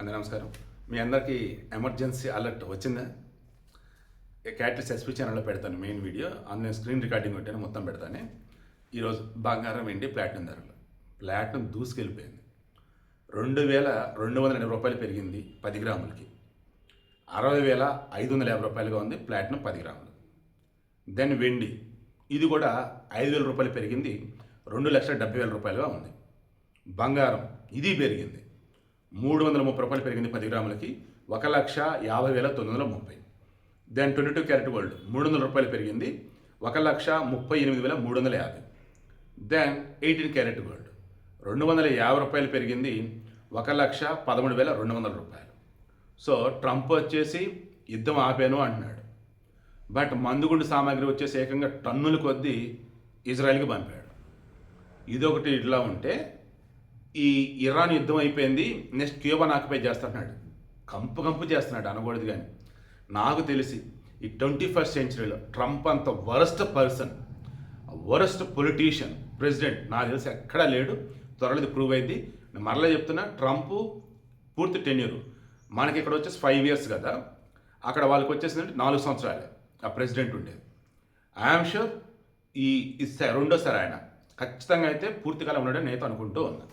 అందరికీ నమస్కారం. మీ అందరికీ ఎమర్జెన్సీ అలర్ట్ వచ్చిందా? క్యాటలిస్ట్ ఎస్పీ ఛానల్లో పెడతాను మెయిన్ వీడియో. అందులో స్క్రీన్ రికార్డింగ్ పెట్టాను, మొత్తం పెడతాను. ఈరోజు బంగారం, వెండి, ప్లాటినం ధరలు. ప్లాటినం దూసుకెళ్ళిపోయింది. 2280 రూపాయలు పెరిగింది 10 గ్రాములకి. 60,550 రూపాయలుగా ఉంది ప్లాటినం 10 గ్రాములు. దెన్ వెండి, ఇది కూడా 5,000 రూపాయలు పెరిగింది, 2,70,000 రూపాయలుగా ఉంది. బంగారం, ఇది పెరిగింది, 330 రూపాయలు పెరిగింది 10 గ్రాములకి, 1,50,930. దెన్ 22 క్యారెట్ గోల్డ్ 300 రూపాయలు పెరిగింది, 1,38,350. దెన్ 18 క్యారెట్ గోల్డ్ 250 రూపాయలు పెరిగింది, 1,13,200 రూపాయలు. సో ట్రంప్ వచ్చేసి యుద్ధం ఆపాను అంటున్నాడు, బట్ మందుగుండు సామాగ్రి వచ్చేసి ఏకంగా టన్నుల కొద్దీ ఇజ్రాయెల్కి పంపాడు. ఇదొకటి ఇట్లా ఉంటే ఈ ఇరాన్ యుద్ధం అయిపోయింది, నెక్స్ట్ క్యూబాని ఆక్యుపై చేస్తున్నాడు. కంపు చేస్తున్నాడు అనకూడదు, కానీ నాకు తెలిసి ఈ 21st సెంచరీలో ట్రంప్ అంత worst person, worst politician, president నాకు తెలిసి ఎక్కడా లేడు. త్వరలో ఇది ప్రూవ్ అయింది. నేను మరలా చెప్తున్నా, ట్రంప్ పూర్తి టెన్యూర్. మనకి ఇక్కడ వచ్చేసి 5 years కదా, అక్కడ వాళ్ళకి వచ్చేసిందంటే 4 సంవత్సరాలే ఆ ప్రెసిడెంట్ ఉండేది. ఐఎమ్ షూర్ ఈ రెండోసారి ఆయన ఖచ్చితంగా అయితే పూర్తికాలం ఉన్నాడని నేనైతే అనుకుంటూ ఉన్నాను.